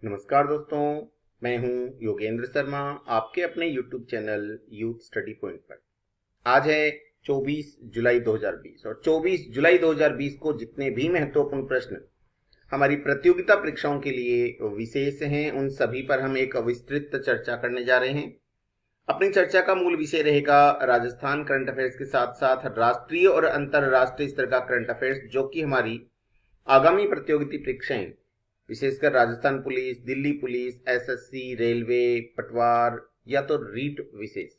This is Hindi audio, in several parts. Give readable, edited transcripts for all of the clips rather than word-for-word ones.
नमस्कार दोस्तों, मैं हूं योगेंद्र शर्मा, आपके अपने YouTube channel youth study point पर। आज है 24 जुलाई 2020 और 24 जुलाई 2020 को जितने भी महत्वपूर्ण प्रश्न हमारी प्रतियोगिता परीक्षाओं के लिए विशेष हैं, उन सभी पर हम एक विस्तृत चर्चा करने जा रहे हैं। अपनी चर्चा का मूल विषय रहेगा राजस्थान करंट अफेयर्स के साथ साथ राष्ट्रीय और अंतर्राष्ट्रीय स्तर का करंट अफेयर्स, जो कि हमारी आगामी प्रतियोगिता परीक्षाएं विशेषकर Rajasthan police, Delhi police, SSC, railway, पटवार या तो रीट विशेष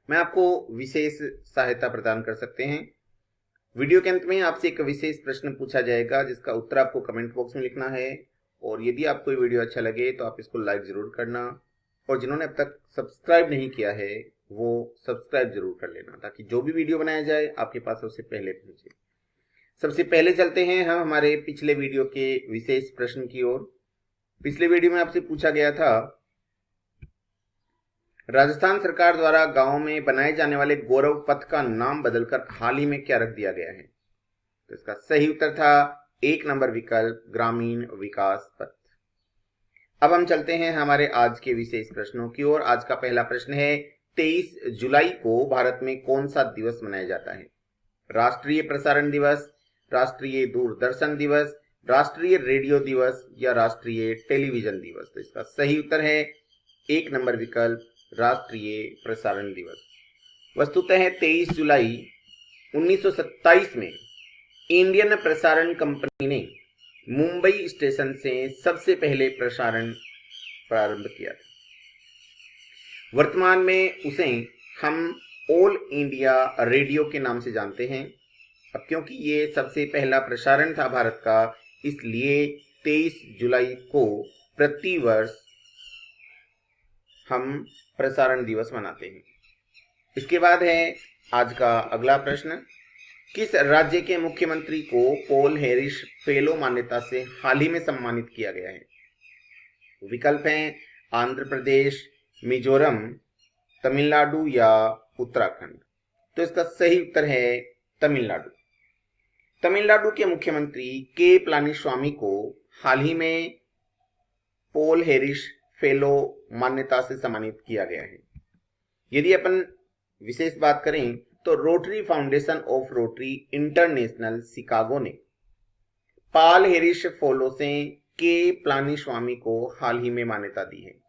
में आपको विशेष सहायता प्रदान कर सकते हैं। वीडियो के अंत में आपसे एक विशेष प्रश्न पूछा जाएगा जिसका उत्तर आपको कमेंट बॉक्स में लिखना है, और यदि आपको ये वीडियो अच्छा लगे तो आप इसको लाइक जरूर करना, और जिन्होंने अब तक सब्सक्राइब नहीं किया है वो सब्सक्राइब जरूर कर लेना ताकि जो भी वीडियो बनाया जाए आपके पास उससे पहले पहुंचे। सबसे पहले चलते हैं हम हमारे पिछले वीडियो के विशेष प्रश्न की ओर। पिछले वीडियो में आपसे पूछा गया था, राजस्थान सरकार द्वारा गांव में बनाए जाने वाले गौरव पथ का नाम बदलकर हाल ही में क्या रख दिया गया है? तो इसका सही उत्तर था 1 नंबर विकल्प, ग्रामीण विकास पथ। अब हम चलते हैं हमारे आज के विशेष प्रश्नों की ओर। आज का पहला प्रश्न है, 23 जुलाई को भारत में कौन सा दिवस मनाया जाता है? राष्ट्रीय प्रसारण दिवस, राष्ट्रीय दूरदर्शन दिवस, राष्ट्रीय रेडियो दिवस या राष्ट्रीय टेलीविजन दिवस? तो इसका सही उत्तर है 1 नंबर विकल्प, राष्ट्रीय प्रसारण दिवस। वस्तुतः 23 जुलाई 1927 में इंडियन प्रसारण कंपनी ने मुंबई स्टेशन से सबसे पहले प्रसारण प्रारंभ किया था। वर्तमान में उसे हम ऑल इंडिया रेडियो के नाम से जानते हैं। अब क्योंकि ये सबसे पहला प्रसारण था भारत का, इसलिए 23 जुलाई को प्रतिवर्ष हम प्रसारण दिवस मनाते हैं। इसके बाद है आज का अगला प्रश्न, किस राज्य के मुख्यमंत्री को पॉल हैरिस फेलो मान्यता से हाल ही में सम्मानित किया गया है? विकल्प हैं आंध्र प्रदेश, मिजोरम, तमिलनाडु या उत्तराखंड। तो इसका सही उत्तर है तमिलनाडु। तमिलनाडु के मुख्यमंत्री के पलानीस्वामी को हाल ही में पॉल हैरिस फेलो मान्यता से सम्मानित किया गया है। यदि अपन विशेष बात करें तो rotary foundation of rotary international Chicago ने पॉल हैरिस फेलो से के पलानीस्वामी को हाल ही में मान्यता दी है।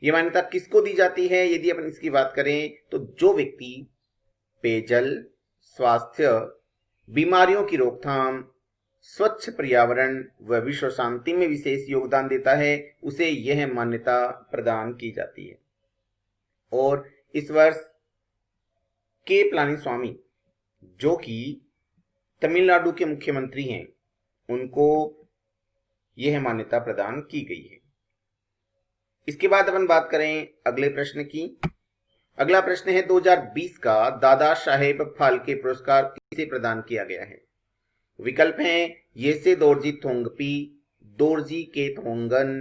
यह मान्यता किसको दी जाती है? यदि अपन इसकी बात करें तो जो व्यक्ति पेयजल, स्वास्थ्य, बीमारियों की रोकथाम, स्वच्छ पर्यावरण व विश्व शांति में विशेष योगदान देता है, उसे यह मान्यता प्रदान की जाती है। और इस वर्ष के पलानीस्वामी, जो कि तमिलनाडु के मुख्यमंत्री हैं, उनको यह मान्यता प्रदान की गई है। इसके बाद अपन बात करें अगले प्रश्न की। अगला प्रश्न है, 2020 का दादा साहेब फाल्के पुरस्कार किसे प्रदान किया गया है? विकल्प हैं येसे दोरजी थोंगपी, दोरजी के थोंगन,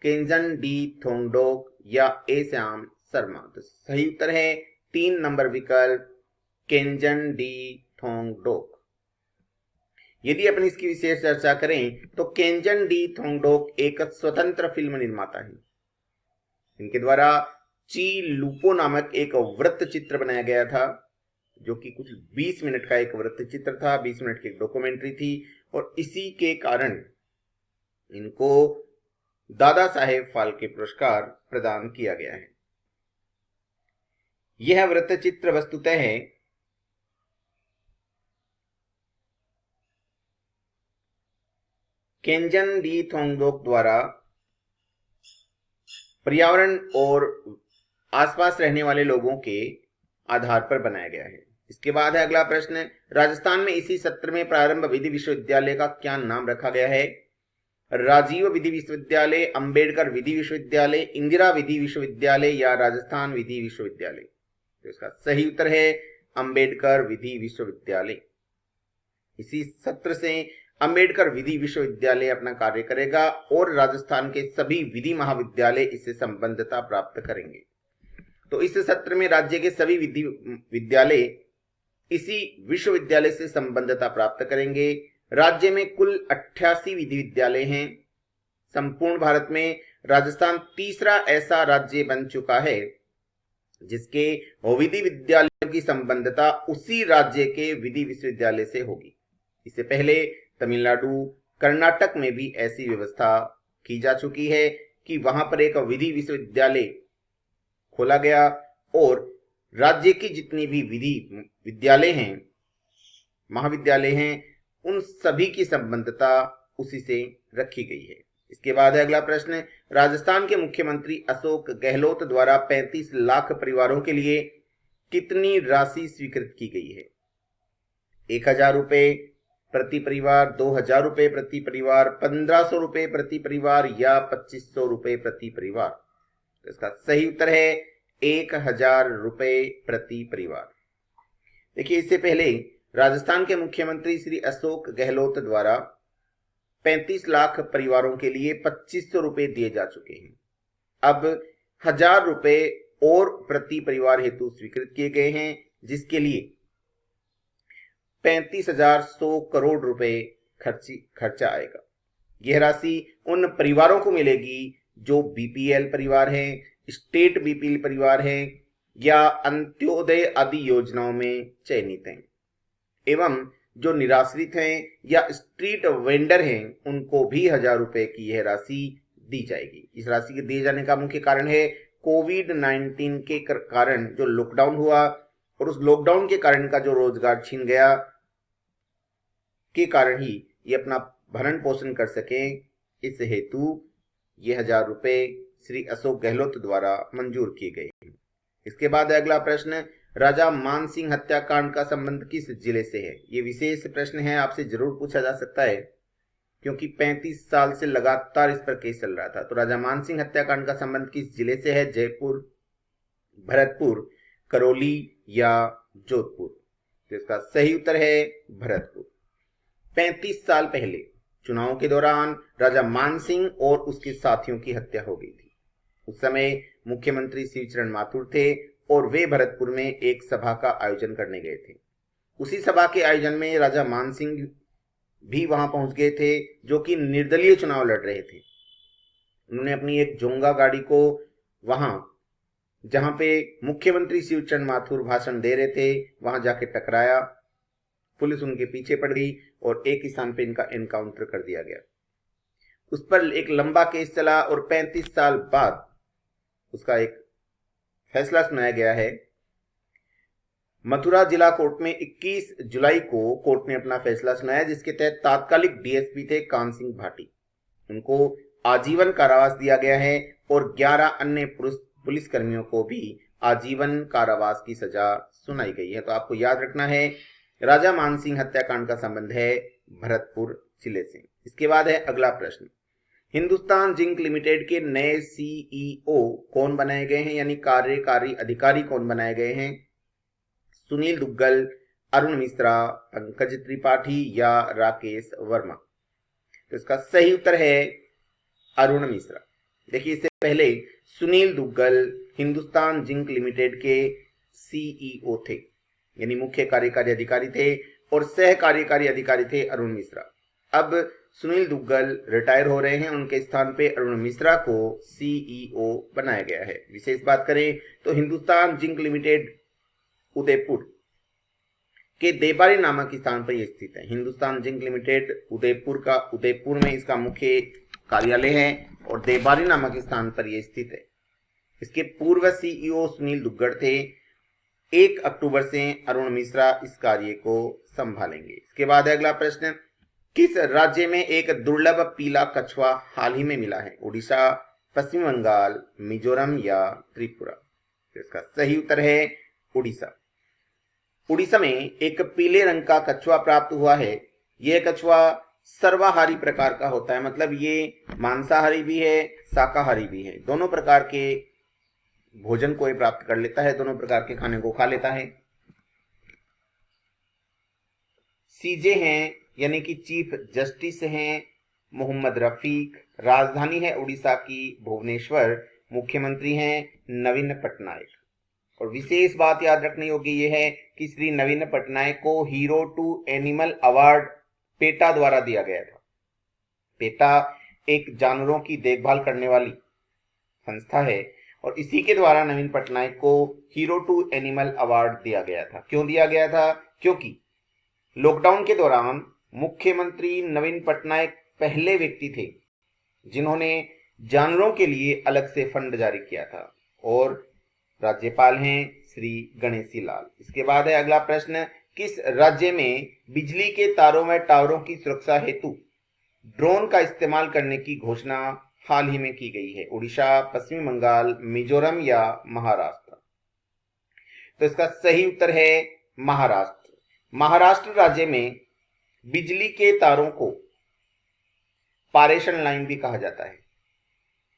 केंजन डी थोंगडोक या ए श्याम शर्मा। तो सही उत्तर है 3 नंबर विकल्प, केंजन डी थोंगडोक। यदि अपन इसकी विशेष चर्चा करें तो केंजन डी थोंगडोक एक स्वतंत्र फिल्म निर्माता है। इनके द्वारा ची लूपो नामक एक वृत्त चित्र बनाया गया था, जो कि कुछ 20 मिनट का एक वृत्त चित्र था, 20 मिनट की एक डॉक्यूमेंट्री थी, और इसी के कारण इनको दादा साहेब फाल्के पुरस्कार प्रदान किया गया है। यह वृत्त चित्र वस्तुतः है केंजन डी थोंगडोक द्वारा पर्यावरण और आसपास रहने वाले लोगों के आधार पर बनाया गया है। इसके बाद है अगला प्रश्न, राजस्थान में इसी सत्र में प्रारंभ विधि विश्वविद्यालय का क्या नाम रखा गया है? राजीव विधि विश्वविद्यालय, अंबेडकर विधि विश्वविद्यालय, इंदिरा विधि विश्वविद्यालय या राजस्थान विधि विश्वविद्यालय? तो इसका सही उत्तर है अंबेडकर विधि विश्वविद्यालय। इसी सत्र से अंबेडकर विधि विश्वविद्यालय अपना कार्य करेगा और राजस्थान के सभी विधि महाविद्यालय इससे संबद्धता प्राप्त करेंगे। तो इस सत्र में राज्य के सभी विधि विद्यालय इसी विश्वविद्यालय से संबद्धता प्राप्त करेंगे। राज्य में कुल 88 विधि विद्यालय हैं, संपूर्ण भारत में राजस्थान तीसरा ऐसा राज्य बन चुका है जिसके विधि विद्यालयों की संबद्धता उसी राज्य के विधि विश्वविद्यालय से होगी। इससे पहले तमिलनाडु, कर्नाटक में भी ऐसी व्यवस्था की जा चुकी है कि वहां पर एक विधि विश्वविद्यालय खोला गया और राज्य की जितनी भी विधि विद्यालय हैं, महाविद्यालय हैं, उन सभी की संबद्धता उसी से रखी गई है। इसके बाद है अगला प्रश्न, राजस्थान के मुख्यमंत्री अशोक गहलोत द्वारा 35 लाख परिवारों के लिए कितनी राशि स्वीकृत की गई है? 1000 रुपए प्रति परिवार, 2000 रुपए प्रति परिवार, 1500 रुपए प्रति परिवार या 2500 रुपए प्रति परिवार? तो इसका सही उत्तर है 1000 रुपए प्रति परिवार। देखिए, इससे पहले राजस्थान के मुख्यमंत्री श्री अशोक गहलोत द्वारा 35 लाख परिवारों के लिए 2500 रुपए दिए जा चुके हैं। अब 1000 रुपए और प्रति परिवार हेतु स्वीकृत किए गए हैं, जिसके लिए 35,100 करोड़ रुपए खर्चा आएगा। यह राशि उन परिवारों को मिलेगी जो बीपीएल परिवार हैं, स्टेट बीपीएल परिवार हैं या अंत्योदय आदि योजनाओं में चयनित हैं, एवं जो निराश्रित हैं या स्ट्रीट वेंडर हैं उनको भी 1000 रुपए की यह राशि दी जाएगी। इस राशि के दिए जाने का मुख्य कारण है कोविड-19 के कारण जो लॉकडाउन हुआ और उस लॉकडाउन के कारण का जो रोजगार छीन गया के कारण ही ये अपना भरण पोषण कर सके, इस हेतु ये 1000 रुपए श्री अशोक गहलोत द्वारा मंजूर किए गए हैं। इसके बाद अगला प्रश्न, राजा मानसिंह हत्याकांड का संबंध किस जिले से है? ये विशेष प्रश्न है, आपसे जरूर पूछा जा सकता है क्योंकि 35 साल से लगातार इस पर केस चल रहा था। तो राजा मानसिंह हत्याकांड का संबंध किस जिले से है? जयपुर, भरतपुर, करौली या जोधपुर? तो इसका सही उत्तर है भरतपुर। 35 साल पहले चुनाव के दौरान राजा मानसिंह और उसके साथियों की हत्या हो गई थी। उस समय मुख्यमंत्री शिवचरण माथुर थे और वे भरतपुर में एक सभा का आयोजन करने गए थे। उसी सभा के आयोजन में राजा मानसिंह भी वहां पहुंच गए थे, जो कि निर्दलीय चुनाव लड़ रहे थे। उन्होंने अपनी एक जोंगा गाड़ी को वहां जहां पे मुख्यमंत्री शिवचरण माथुर भाषण दे रहे थे वहां जाके टकराया। पुलिस उनके पीछे पड़ गई और एक स्थान पे इनका एनकाउंटर कर दिया गया। उस पर एक लंबा केस चला और 35 साल बाद उसका एक फैसला सुनाया गया है। मथुरा जिला कोर्ट में 21 जुलाई को कोर्ट ने अपना फैसला सुनाया, जिसके तहत तात्कालिक डीएसपी थे कान सिंह भाटी, उनको आजीवन कारावास दिया गया है और 11 अन्य पुलिस कर्मियों को भी आजीवन कारावास की सजा सुनाई गई है। तो आपको याद रखना है, राजा मानसिंह हत्याकांड का संबंध है भरतपुर जिले से। इसके बाद है अगला प्रश्न, हिंदुस्तान जिंक लिमिटेड के नए सीईओ कौन बनाए गए हैं, यानी कार्यकारी अधिकारी कौन बनाए गए हैं? सुनील दुग्गल, अरुण मिश्रा, पंकज त्रिपाठी या राकेश वर्मा? तो इसका सही उत्तर है अरुण मिश्रा। देखिए, इससे पहले सुनील दुग्गल हिंदुस्तान जिंक लिमिटेड के सीईओ थे, यानी मुख्य कार्यकारी अधिकारी थे, और सह कार्यकारी अधिकारी थे अरुण मिश्रा। अब सुनील दुग्गल रिटायर हो रहे हैं, उनके स्थान पे अरुण मिश्रा को सीईओ बनाया गया है। विशेष बात करें तो हिंदुस्तान जिंक लिमिटेड उदयपुर के देबारी नामक स्थान पर यह स्थित है। हिंदुस्तान जिंक लिमिटेड उदयपुर में इसका मुख्य कार्यालय है और देबारी नामक स्थान पर यह स्थित है। इसके पूर्व सीईओ सुनील दुग्गल थे। 1 अक्टूबर से अरुण मिश्रा इस कार्य को संभालेंगे। इसके बाद अगला प्रश्न, किस राज्य में एक दुर्लभ पीला कछुआ हाल ही में मिला है? उड़ीसा, पश्चिम बंगाल, मिजोरम या त्रिपुरा? तो इसका सही उत्तर है उड़ीसा। उड़ीसा में एक पीले रंग का कछुआ प्राप्त हुआ है। यह कछुआ सर्वाहारी प्रकार का होता है, मतलब ये मांसाहारी भी है, शाकाहारी भी है, दोनों प्रकार के भोजन को ये प्राप्त कर लेता है, दोनों प्रकार के खाने को खा लेता है। सीजे हैं, यानी कि चीफ जस्टिस हैं मोहम्मद रफीक। राजधानी है उड़ीसा की भुवनेश्वर। मुख्यमंत्री हैं नवीन पटनायक। और विशेष बात याद रखने योग्य यह है कि श्री नवीन पटनायक को hero to animal award PETA द्वारा दिया गया था। पेटा एक जानवरों की देखभाल करने वाली संस्था है और इसी के द्वारा नवीन पटनायक को हीरो टू एनिमल अवार्ड दिया गया था। क्यों दिया गया था? क्योंकि लॉकडाउन के दौरान मुख्यमंत्री नवीन पटनायक पहले व्यक्ति थे जिन्होंने जानवरों के लिए अलग से फंड जारी किया था और राज्यपाल हैं श्री गणेशी लाल। इसके बाद है अगला प्रश्न, किस राज्य में बिजली के तारों में टावरों की सुरक्षा हेतु ड्रोन का इस्तेमाल करने की घोषणा हाल ही में की गई है? उड़ीसा, पश्चिम बंगाल, मिजोरम या महाराष्ट्र? तो इसका सही उत्तर है महाराष्ट्र। महाराष्ट्र राज्य में बिजली के तारों को पारेषण लाइन भी कहा जाता है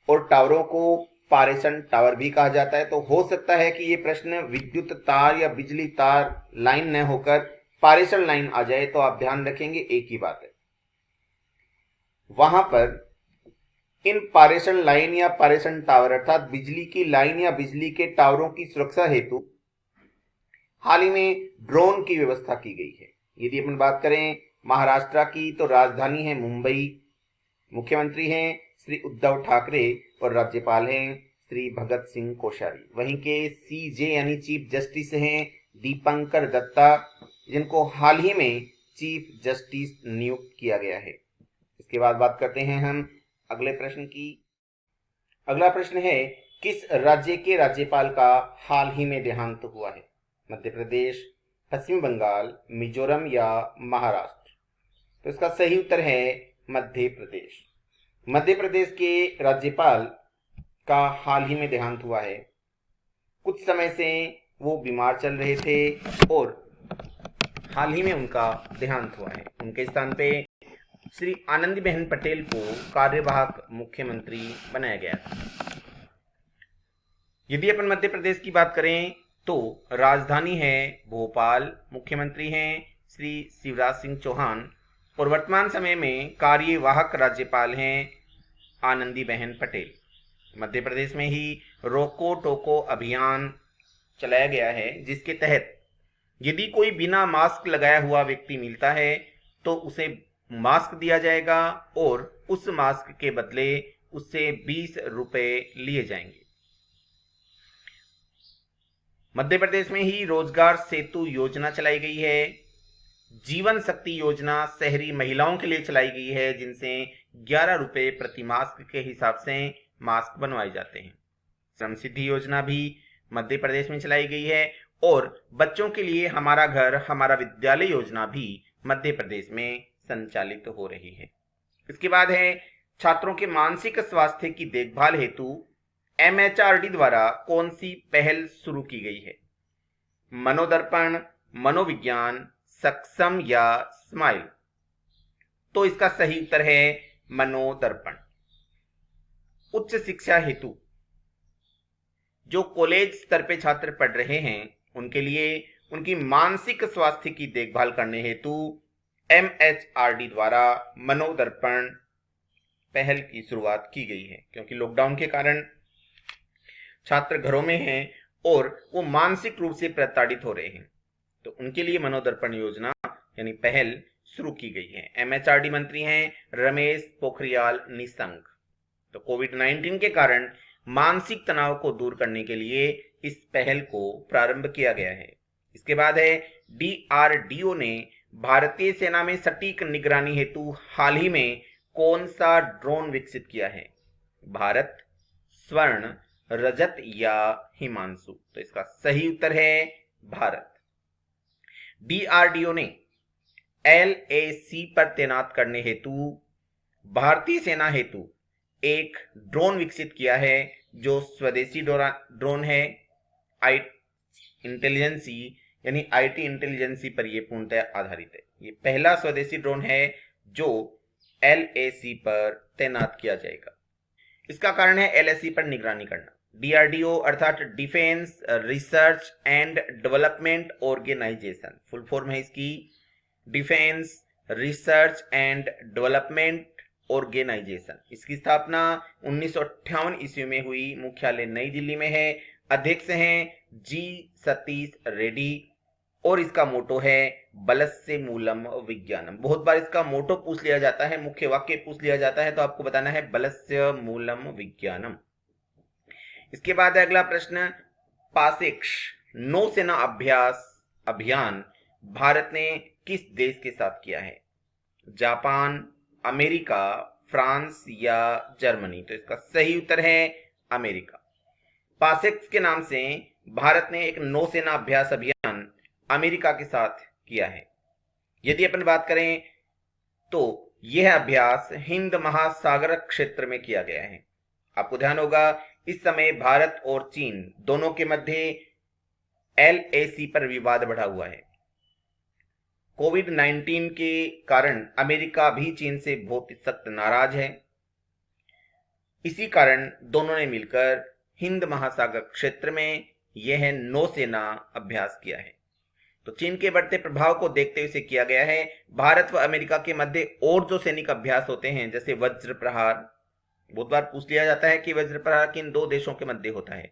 और टावरों को पारेषण टावर भी कहा जाता है। तो हो सकता है कि ये प्रश्न विद्युत तार या बिजली तार लाइन न होकर पारेषण लाइन आ जाए, तो आप ध्यान रखेंगे एक ही बात है, वहां पर इन पारेषण लाइन या पारेषण टावर अर्थात बिजली की लाइन या बिजली के टावरों की सुरक्षा हेतु हाल ही में ड्रोन की व्यवस्था की गई है। यदि अपन बात करें महाराष्ट्र की तो राजधानी है मुंबई, मुख्यमंत्री हैं श्री उद्धव ठाकरे और राज्यपाल हैं श्री भगत सिंह कोश्यारी। वहीं के सीजे यानी चीफ जस्टिस हैं दीपंकर दत्ता, जिनको हाल ही में चीफ जस्टिस नियुक्त किया गया है। इसके बाद बात करते हैं हम अगले प्रश्न की। अगला प्रश्न है, किस राज्य के राज्यपाल का हाल ही में देहांत हुआ है? मध्य प्रदेश, पश्चिम बंगाल, मिजोरम या महाराष्ट्र? तो इसका सही उत्तर है मध्य प्रदेश। मध्य प्रदेश के राज्यपाल का हाल ही में देहांत हुआ है। कुछ समय से वो बीमार चल रहे थे और हाल ही में उनका देहांत हुआ है। उनके स्थान पे श्री आनंदीबेन पटेल को कार्यवाहक मुख्यमंत्री बनाया गया था। यदि अपन मध्य प्रदेश की बात करें तो राजधानी है भोपाल, मुख्यमंत्री हैं श्री शिवराज सिंह चौहान और वर्तमान समय में कार्यवाहक राज्यपाल हैं आनंदीबेन पटेल। मध्य प्रदेश में ही रोको टोको अभियान चलाया गया है, जिसके तहत यदि कोई बिना मास्क लगाया हुआ व्यक्ति मिलता है तो उसे मास्क दिया जाएगा और उस मास्क के बदले उससे 20 रुपए लिए जाएंगे। मध्य प्रदेश में ही रोजगार सेतु योजना चलाई गई है। जीवन शक्ति योजना शहरी महिलाओं के लिए चलाई गई है, जिनसे 11 रुपए प्रति मास्क के हिसाब से मास्क बनवाए जाते हैं। श्रम सिद्धि योजना भी मध्य प्रदेश में चलाई गई है और बच्चों के लिए हमारा घर हमारा विद्यालय योजना भी मध्य प्रदेश में संचालित हो रही है। इसके बाद है, छात्रों के मानसिक स्वास्थ्य की देखभाल हेतु MHRD द्वारा कौन सी पहल शुरू की गई है? मनोदर्पण, मनोविज्ञान, सक्षम या स्माइल? तो इसका सही उत्तर है मनोदर्पण। उच्च शिक्षा हेतु जो कॉलेज स्तर पे छात्र पढ़ रहे हैं उनके लिए उनकी मानसिक स्वास्थ्य की देखभाल करने हेतु MHRD द्वारा मनोदर्पण पहल की शुरुआत की गई है, क्योंकि लॉकडाउन के कारण छात्र घरों में हैं और वो मानसिक रूप से प्रताड़ित हो रहे हैं, तो उनके लिए मनोदर्पण योजना यानी पहल शुरू की गई है। MHRD मंत्री हैं रमेश पोखरियाल निशंक। तो कोविड-19 के कारण मानसिक तनाव को दूर करने के लिए इस पहल को प्रारंभ किया गया है। इसके बाद है, DRDO ने भारतीय सेना में सटीक निगरानी हेतु हाल ही में कौन सा ड्रोन विकसित किया है? भारत, स्वर्ण, रजत या हिमांशु? तो इसका सही उत्तर है भारत। DRDO ने LAC पर तैनात करने हेतु भारतीय सेना हेतु एक ड्रोन विकसित किया है जो स्वदेशी ड्रोन है। इंटेलिजेंसी यानी IT इंटेलिजेंसी पर यह पूर्णतः आधारित है। ये पहला स्वदेशी ड्रोन है जो LAC पर तैनात किया जाएगा। इसका कारण है LAC पर निगरानी करना। DRDO अर्थात defence research and development organisation, full form है इसकी defence research and development organisation. इसकी स्थापना 1958 ईस्वी में हुई। मुख्यालय नई दिल्ली में है। अध्यक्ष हैं G सतीश रेड्डी और इसका मोटो है बलस्य मूलम विज्ञानम। बहुत बार इसका मोटो पूछ लिया जाता है, मुख्य वाक्य पूछ लिया जाता है, तो आपको बताना है बलस्य मूलम विज्ञानम। इसके बाद है अगला प्रश्न, पासेक्स नौसेना अभ्यास अभियान भारत ने किस देश के साथ किया है? जापान, अमेरिका, फ्रांस या जर्मनी? तो इसका सही उत्तर है अमेरिका। पासेक्स के नाम से भारत ने एक नौसेना अभ्यास अभियान अमेरिका के साथ किया है। यदि अपन बात करें तो यह अभ्यास हिंद महासागर क्षेत्र में किया गया है। आपको ध्यान होगा इस समय भारत और चीन दोनों के मध्य LAC पर विवाद बढ़ा हुआ है। कोविड-19 के कारण अमेरिका भी चीन से बहुत सख्त नाराज है। इसी कारण दोनों ने मिलकर हिंद महासागर क्षेत्र में यह नौसेना अभ्यास किया है। तो चीन के बढ़ते प्रभाव को देखते हुए इसे किया गया है। भारत व अमेरिका के मध्य और जो सैनिक अभ्यास होते हैं जैसे वज्र प्रहार, बहुत बार पूछ लिया जाता है कि वज्र प्रहार किन दो देशों के मध्य होता है,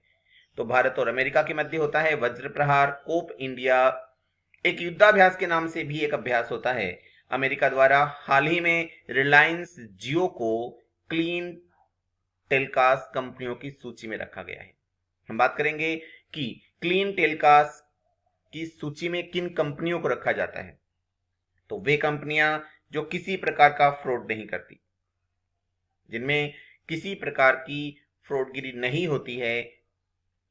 तो भारत और अमेरिका के मध्य होता है वज्र प्रहार। कोप इंडिया एक युद्धाभ्यास के नाम से भी एक अभ्यास होता है। अमेरिका द्वारा हाल ही में रिलायंस जियो को क्लीन टेलकास्ट कंपनियों की सूची में रखा गया है। हम बात करेंगे कि क्लीन टेलकास्ट की सूची में किन कंपनियों को रखा जाता है, तो वे कंपनियां जो किसी प्रकार का फ्रॉड नहीं करती, जिनमें किसी प्रकार की फ्रॉडगिरी नहीं होती है,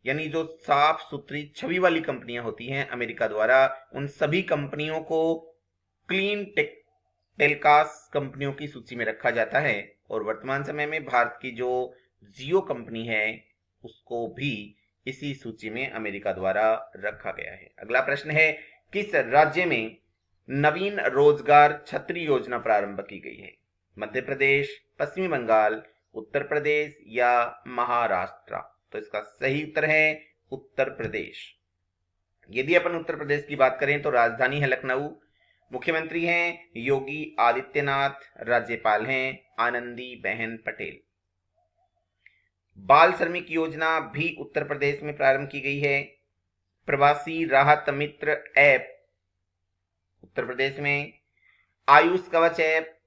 यानी जो साफ सुथरी छवि वाली कंपनियां होती हैं, अमेरिका द्वारा उन सभी कंपनियों को क्लीन टेलकास्ट कंपनियों की सूची में रखा जाता है। और वर्तमान समय में भारत की जो जियो कंपनी है उसको भी इसी सूची में अमेरिका द्वारा रखा गया है। अगला प्रश्न है, किस राज्य में नवीन रोजगार छतरी योजना प्रारंभ की गई है? मध्य प्रदेश, पश्चिमी बंगाल, उत्तर प्रदेश या महाराष्ट्र? तो इसका सही उत्तर है उत्तर प्रदेश। यदि अपन उत्तर प्रदेश की बात करें तो राजधानी है लखनऊ, मुख्यमंत्री हैं योगी आदित्यनाथ, राज्यपाल हैं आनंदीबेन पटेल। बाल श्रमिक योजना भी उत्तर प्रदेश में प्रारंभ की गई है। प्रवासी राहत मित्र ऐप उत्तर प्रदेश में, आयुष कवच ऐप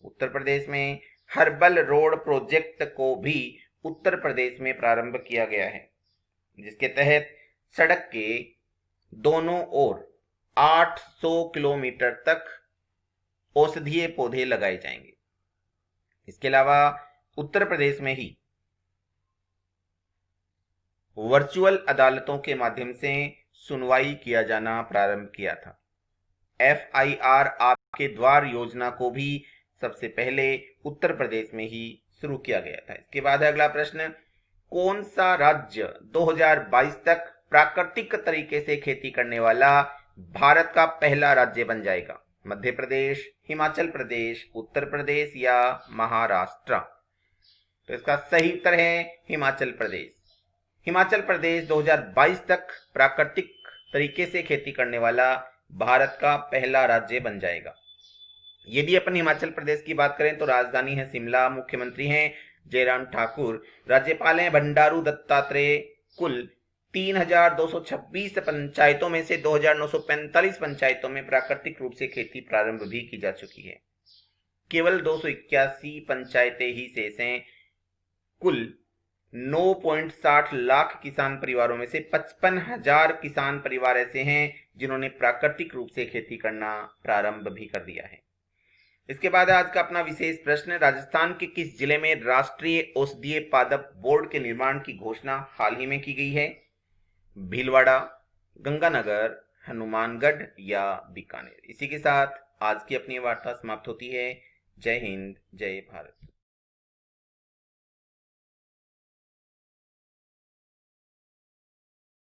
उत्तर प्रदेश में, हर्बल रोड प्रोजेक्ट को भी उत्तर प्रदेश में प्रारंभ किया गया है, जिसके तहत सड़क के दोनों ओर 800 किलोमीटर तक औषधीय पौधे लगाए जाएंगे। इसके अलावा उत्तर प्रदेश में ही वर्चुअल अदालतों के माध्यम से सुनवाई किया जाना प्रारंभ किया था। FIR आपके द्वार योजना को भी सबसे पहले उत्तर प्रदेश में ही शुरू किया गया था। इसके बाद है अगला प्रश्न, कौन सा राज्य 2022 तक प्राकृतिक तरीके से खेती करने वाला भारत का पहला राज्य बन जाएगा? मध्य प्रदेश, हिमाचल प्रदेश, उत्तर प्रदेश या महाराष्ट्र? तो इसका सही उत्तर है हिमाचल प्रदेश। हिमाचल प्रदेश 2022 तक प्राकृतिक तरीके से खेती करने वाला भारत का पहला राज्य बन जाएगा। यदि अपन हिमाचल प्रदेश की बात करें तो राजधानी है शिमला, मुख्यमंत्री हैं जयराम ठाकुर, राज्यपाल हैं बंडारू दत्तात्रेय। कुल 3226 पंचायतों में से 2945 पंचायतों में प्राकृतिक रूप से खेती प्रारंभ भी की जा चुकी है। केवल 281 पंचायतें ही शेष हैं। कुल 9.60 लाख किसान परिवारों में से 55,000 किसान परिवार ऐसे हैं जिन्होंने प्राकृतिक रूप से खेती करना प्रारंभ भी कर दिया है। इसके बाद आज का अपना विशेष प्रश्न, राजस्थान के किस जिले में राष्ट्रीय औषधीय पादप बोर्ड के निर्माण की घोषणा हाल ही में की गई है? भीलवाड़ा, गंगानगर, हनुमानगढ़ या बीकानेर? इसी के साथ आज की अपनी वार्ता समाप्त होती है। जय हिंद, जय भारत।